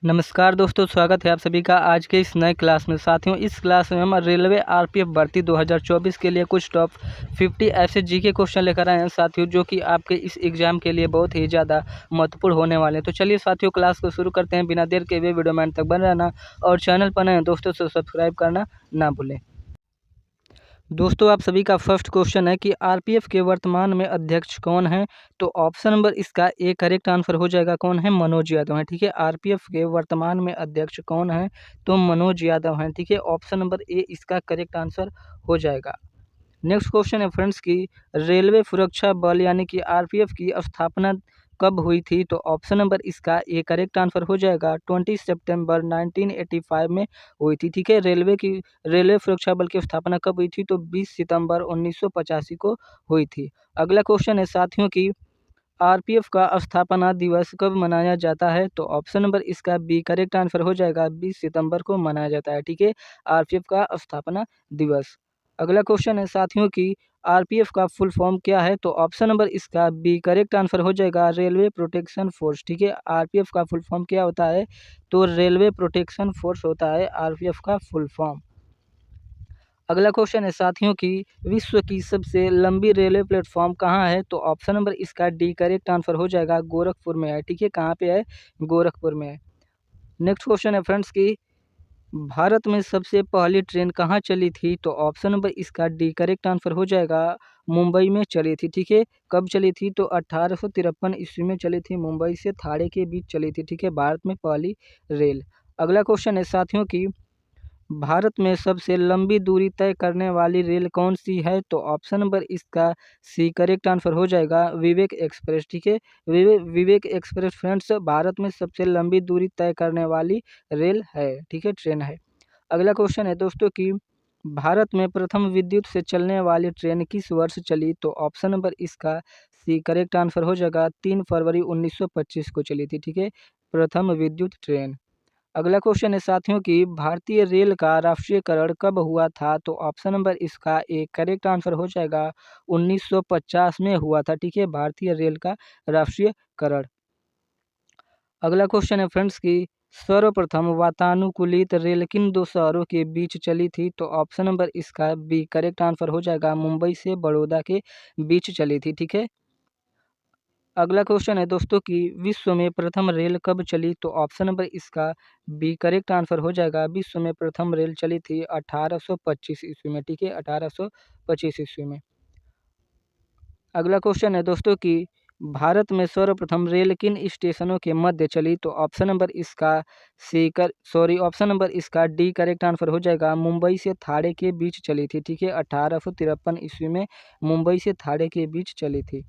नमस्कार दोस्तों, स्वागत है आप सभी का आज के इस नए क्लास में। साथियों, इस क्लास में हम रेलवे आरपीएफ भर्ती 2024 के लिए कुछ टॉप 50 ऐसे जीके क्वेश्चन लेकर आए हैं साथियों, जो कि आपके इस एग्ज़ाम के लिए बहुत ही ज़्यादा महत्वपूर्ण होने वाले हैं। तो चलिए साथियों, क्लास को शुरू करते हैं। बिना देर के हुए वीडियो में अंत तक बने रहना और चैनल पर नए हैं दोस्तों तो सब्सक्राइब करना ना भूलें। दोस्तों, आप सभी का फर्स्ट क्वेश्चन है कि आरपीएफ के वर्तमान में अध्यक्ष कौन है। तो ऑप्शन नंबर इसका ए करेक्ट आंसर हो जाएगा। कौन है? मनोज यादव हैं। ठीक है, आरपीएफ के वर्तमान में अध्यक्ष कौन है? तो मनोज यादव हैं। ठीक है, ऑप्शन नंबर ए इसका करेक्ट आंसर हो जाएगा। नेक्स्ट क्वेश्चन है फ्रेंड्स की रेलवे सुरक्षा बल यानी कि आरपीएफ की स्थापना कब हुई थी। तो ऑप्शन नंबर इसका ए करेक्ट आंसर हो जाएगा। 20 सितंबर 1985 में हुई थी। ठीक है, रेलवे सुरक्षा बल की स्थापना कब हुई थी। तो 20 सितंबर 1985 को हुई थी। अगला क्वेश्चन है साथियों की आरपीएफ का स्थापना दिवस कब मनाया जाता है। तो ऑप्शन नंबर इसका बी करेक्ट आंसर हो जाएगा। 20 सितंबर को मनाया जाता है। ठीक है, आरपीएफ का स्थापना दिवस। अगला क्वेश्चन है साथियों की आरपीएफ का फुल फॉर्म क्या है। तो ऑप्शन नंबर इसका बी करेक्ट आंसर हो जाएगा। Railway protection force. ठीक है, आरपीएफ का फुल फॉर्म क्या होता है। तो रेलवे प्रोटेक्शन फोर्स होता है आरपीएफ का फुल फॉर्म। अगला क्वेश्चन है साथियों की विश्व की सबसे लंबी रेलवे प्लेटफॉर्म कहाँ है। तो ऑप्शन नंबर इसका डी करेक्ट आंसर हो जाएगा। गोरखपुर में है। ठीक है, कहाँ पे है? गोरखपुर में है। नेक्स्ट क्वेश्चन है फ्रेंड्स की भारत में सबसे पहली ट्रेन कहाँ चली थी। तो ऑप्शन नंबर इसका डी करेक्ट आंसर हो जाएगा। मुंबई में चली थी। ठीक है, कब चली थी। तो 1853 ईस्वी में चली थी। मुंबई से थाने के बीच चली थी। ठीक है, भारत में पहली रेल। अगला क्वेश्चन है साथियों की भारत में सबसे लंबी दूरी तय करने वाली रेल कौन सी है। तो ऑप्शन नंबर इसका सी करेक्ट आंसर हो जाएगा। विवेक एक्सप्रेस। ठीक है, विवेक एक्सप्रेस फ्रेंड्स भारत में सबसे लंबी दूरी तय करने वाली रेल है। ठीक है, ट्रेन है। अगला क्वेश्चन है दोस्तों कि भारत में प्रथम विद्युत से चलने वाली ट्रेन किस वर्ष चली। तो ऑप्शन नंबर इसका सी करेक्ट आंसर हो जाएगा। 3 फरवरी 1925 को चली थी। ठीक है, प्रथम विद्युत ट्रेन। अगला क्वेश्चन है साथियों की भारतीय रेल का राष्ट्रीयकरण कब हुआ था। तो ऑप्शन नंबर इसका एक करेक्ट आंसर हो जाएगा। 1950 में हुआ था। ठीक है, भारतीय रेल का राष्ट्रीयकरण। अगला क्वेश्चन है फ्रेंड्स की सर्वप्रथम वातानुकूलित रेल किन दो शहरों के बीच चली थी। तो ऑप्शन नंबर इसका बी करेक्ट आंसर हो जाएगा। मुंबई से बड़ौदा के बीच चली थी। ठीक है, अगला क्वेश्चन है दोस्तों कि विश्व में प्रथम रेल कब चली। तो ऑप्शन नंबर इसका बी करेक्ट आंसर हो जाएगा। विश्व में प्रथम रेल चली थी 1825 ईस्वी में। ठीक है, 1825 ईस्वी में। अगला क्वेश्चन है दोस्तों कि भारत में सर्वप्रथम रेल किन स्टेशनों के मध्य चली। तो ऑप्शन नंबर इसका ऑप्शन नंबर इसका डी करेक्ट आंसर हो जाएगा। मुंबई से थाने के बीच चली थी। ठीक है, 1853 ईस्वी में मुंबई से थाने के बीच चली थी।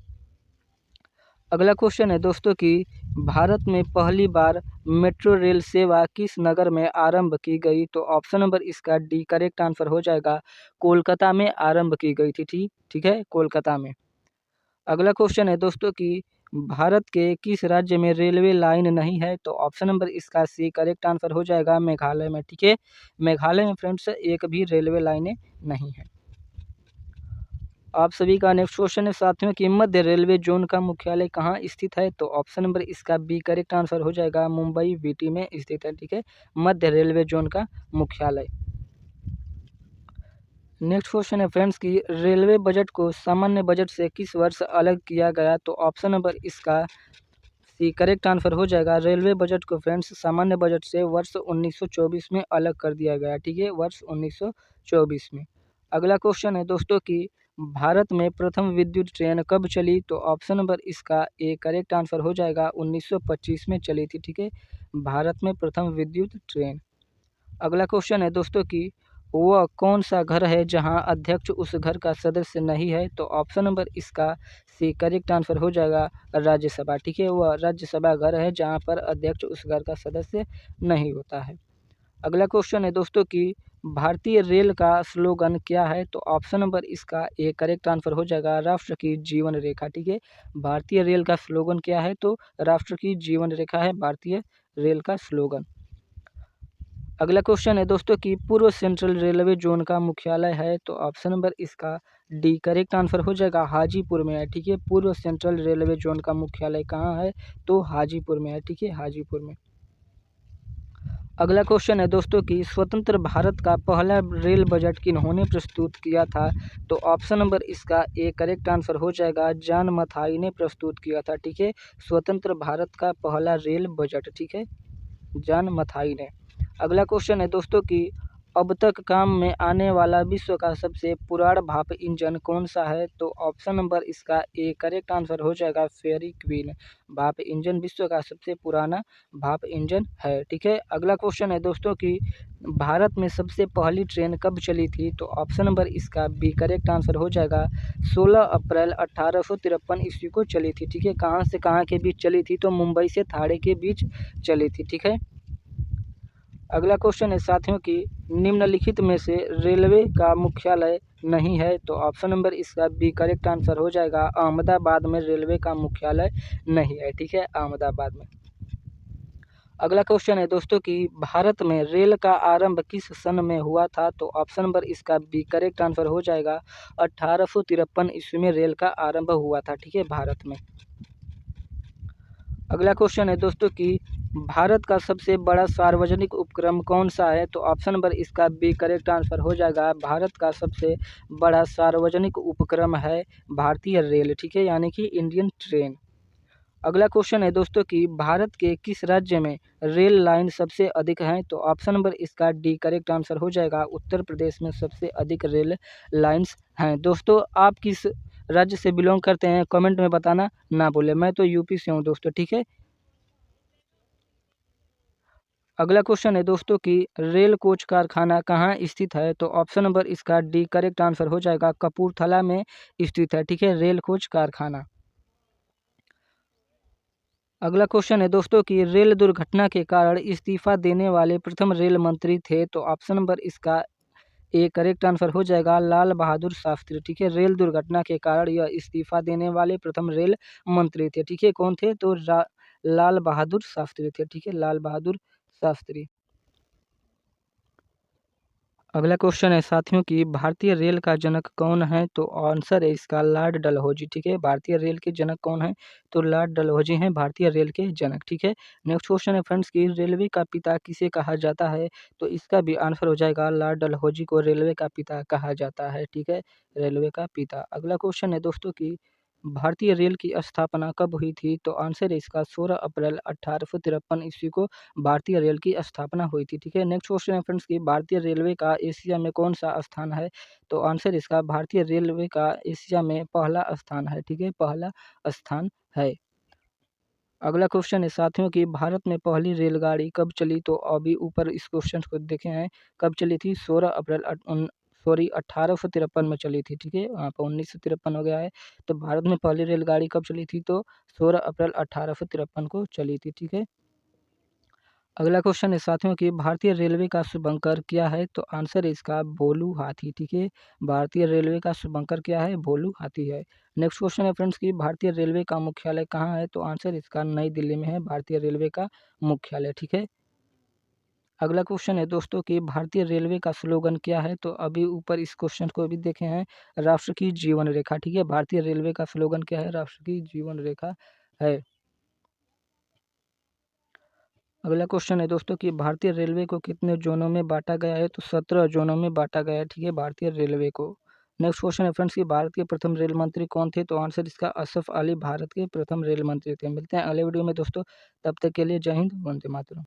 अगला क्वेश्चन है दोस्तों कि भारत में पहली बार मेट्रो रेल सेवा किस नगर में आरंभ की गई। तो ऑप्शन नंबर इसका डी करेक्ट आंसर हो जाएगा। कोलकाता में आरंभ की गई थी। ठीक है, कोलकाता में। अगला क्वेश्चन है दोस्तों कि भारत के किस राज्य में रेलवे लाइन नहीं है। तो ऑप्शन नंबर इसका सी करेक्ट आंसर हो जाएगा। मेघालय में। ठीक है, मेघालय में फ्रेंड्स एक भी रेलवे लाइनें नहीं है। आप सभी का नेक्स्ट क्वेश्चन है साथियों कि मध्य रेलवे जोन का मुख्यालय कहाँ स्थित है। तो ऑप्शन नंबर इसका बी करेक्ट आंसर हो जाएगा। मुंबई वीटी में स्थित है। ठीक है, मध्य रेलवे जोन का मुख्यालय। नेक्स्ट क्वेश्चन है फ्रेंड्स कि रेलवे बजट को सामान्य बजट से किस वर्ष अलग किया गया। तो ऑप्शन नंबर इसका सी करेक्ट आंसर हो जाएगा। रेलवे बजट को फ्रेंड्स सामान्य बजट से वर्ष 1924 में अलग कर दिया गया। ठीक है, वर्ष 1924 में। अगला क्वेश्चन है दोस्तों कि भारत में प्रथम विद्युत ट्रेन कब चली। तो ऑप्शन नंबर इसका ए करेक्ट आंसर हो जाएगा। 1925 में चली थी। ठीक है, भारत में प्रथम विद्युत ट्रेन। अगला क्वेश्चन है दोस्तों कि वह कौन सा घर है जहां अध्यक्ष उस घर का सदस्य नहीं है। तो ऑप्शन नंबर इसका सी करेक्ट आंसर हो जाएगा। राज्यसभा। ठीक है, वह राज्यसभा घर है जहां पर अध्यक्ष उस घर का सदस्य नहीं होता है। अगला क्वेश्चन है दोस्तों कि भारतीय रेल का स्लोगन क्या है। तो ऑप्शन नंबर इसका ए करेक्ट आंसर हो जाएगा। राष्ट्र की जीवन रेखा। ठीक है, भारतीय रेल का स्लोगन क्या है। तो राष्ट्र की जीवन रेखा है भारतीय रेल का स्लोगन। अगला क्वेश्चन है दोस्तों कि पूर्व सेंट्रल रेलवे जोन का मुख्यालय है। तो ऑप्शन नंबर इसका डी करेक्ट आंसर हो जाएगा। हाजीपुर में है। ठीक है, पूर्व सेंट्रल रेलवे जोन का मुख्यालय कहाँ है। तो हाजीपुर में है। ठीक है, हाजीपुर में। अगला क्वेश्चन है दोस्तों कि स्वतंत्र भारत का पहला रेल बजट किन्होंने प्रस्तुत किया था? तो ऑप्शन नंबर इसका ए करेक्ट आंसर हो जाएगा, जॉन मथाई ने प्रस्तुत किया था। ठीक है, स्वतंत्र भारत का पहला रेल बजट, ठीक है, जॉन मथाई ने। अगला क्वेश्चन है दोस्तों कि अब तक काम में आने वाला विश्व का सबसे पुराना भाप इंजन कौन सा है? तो ऑप्शन नंबर इसका ए करेक्ट आंसर हो जाएगा, फेरी क्वीन भाप इंजन विश्व का सबसे पुराना भाप इंजन है। ठीक है, अगला क्वेश्चन है दोस्तों कि भारत में सबसे पहली ट्रेन कब चली थी? तो ऑप्शन नंबर इसका बी करेक्ट आंसर हो जाएगा, 16 अप्रैल 1853 ईस्वी को चली थी। ठीक है, कहाँ से कहाँ के बीच चली थी? तो मुंबई से थाने के बीच चली थी। ठीक है, अगला क्वेश्चन है साथियों कि निम्नलिखित में से रेलवे का मुख्यालय नहीं है? तो ऑप्शन नंबर इसका बी करेक्ट आंसर हो जाएगा, अहमदाबाद में रेलवे का मुख्यालय नहीं है। ठीक है, अहमदाबाद में। अगला क्वेश्चन है दोस्तों कि भारत में रेल का आरंभ किस सन में हुआ था? तो ऑप्शन नंबर इसका बी करेक्ट आंसर हो जाएगा, 1853 ईस्वी में रेल का आरंभ हुआ था। ठीक है, भारत में। अगला क्वेश्चन है दोस्तों कि भारत का सबसे बड़ा सार्वजनिक उपक्रम कौन सा है? तो ऑप्शन नंबर इसका बी करेक्ट आंसर हो जाएगा, भारत का सबसे बड़ा सार्वजनिक उपक्रम है भारतीय रेल। ठीक है, यानी कि इंडियन ट्रेन। अगला क्वेश्चन है दोस्तों कि भारत के किस राज्य में रेल लाइन सबसे अधिक हैं? तो ऑप्शन नंबर इसका डी करेक्ट आंसर हो जाएगा, उत्तर प्रदेश में सबसे अधिक रेल लाइन्स हैं। दोस्तों, आप किस राज्य से बिलोंग करते हैं कमेंट में बताना ना भूलें। मैं तो यूपी से हूँ दोस्तों। ठीक है, अगला क्वेश्चन है दोस्तों कि रेल कोच कारखाना कहाँ स्थित है? तो ऑप्शन नंबर इसका डी करेक्ट आंसर हो जाएगा, कपूरथला में स्थित है। ठीक है, रेल कोच कारखाना। अगला क्वेश्चन है दोस्तों कि रेल दुर्घटना के कारण इस्तीफा देने वाले प्रथम रेल मंत्री थे? तो ऑप्शन नंबर इसका ए करेक्ट आंसर हो जाएगा, लाल बहादुर शास्त्री। ठीक है, रेल दुर्घटना के कारण यह इस्तीफा देने वाले प्रथम रेल मंत्री थे। ठीक है, कौन थे? तो लाल बहादुर शास्त्री थे। ठीक है, लाल बहादुर शास्त्री। अगला क्वेश्चन है साथियों कि भारतीय रेल का जनक कौन है? तो आंसर है इसका लॉर्ड डलहौजी। ठीक है, भारतीय रेल के जनक कौन है? तो लॉर्ड डलहौजी हैं भारतीय रेल के जनक। ठीक है, नेक्स्ट क्वेश्चन है फ्रेंड्स कि रेलवे का पिता किसे कहा जाता है? तो इसका भी आंसर हो जाएगा, लॉर्ड डलहौजी को रेलवे का पिता कहा जाता है। ठीक है, रेलवे का पिता। अगला क्वेश्चन है दोस्तों कि भारतीय रेल की स्थापना कब हुई थी? तो आंसर है इसका 16 अप्रैल 1853 ईस्वी को भारतीय रेल की स्थापना हुई थी। ठीक है, नेक्स्ट क्वेश्चन है फ्रेंड्स कि भारतीय रेलवे का एशिया में कौन सा स्थान है? तो आंसर इसका भारतीय रेलवे का एशिया में पहला स्थान है। ठीक है, पहला स्थान है। अगला क्वेश्चन है साथियों कि भारत में पहली रेलगाड़ी कब चली? तो अभी ऊपर इस क्वेश्चन को देखे हैं, कब चली थी? 16 अप्रैल 1853 में चली थी। ठीक है, यहाँ पर 1953 हो गया है। तो भारत में पहली रेलगाड़ी कब चली थी? तो 16 अप्रैल 1853 को चली थी। ठीक है, अगला क्वेश्चन है साथियों कि भारतीय रेलवे का शुभंकर क्या है? तो आंसर है इसका भोलू हाथी। ठीक है, भारतीय रेलवे का शुभंकर क्या है? भोलू हाथी है। नेक्स्ट क्वेश्चन है फ्रेंड्स कि भारतीय रेलवे का मुख्यालय कहाँ है? तो आंसर इसका नई दिल्ली में है भारतीय रेलवे का मुख्यालय। ठीक है, अगला क्वेश्चन है दोस्तों कि भारतीय रेलवे का स्लोगन क्या है? तो अभी ऊपर इस क्वेश्चन को भी देखे हैं, राष्ट्र की जीवन रेखा। ठीक है, भारतीय रेलवे का स्लोगन क्या है? राष्ट्र की जीवन रेखा है। अगला क्वेश्चन है दोस्तों कि भारतीय रेलवे को कितने जोनों में बांटा गया है? तो 17 जोनों में बांटा गया है। ठीक है, भारतीय रेलवे को। नेक्स्ट क्वेश्चन है फ्रेंड्स कि भारत के प्रथम रेल मंत्री कौन थे? तो आंसर इसका असफ अली भारत के प्रथम रेल मंत्री थे। मिलते हैं अगले वीडियो में दोस्तों, तब तक के लिए जय हिंद, वंदे मातरम।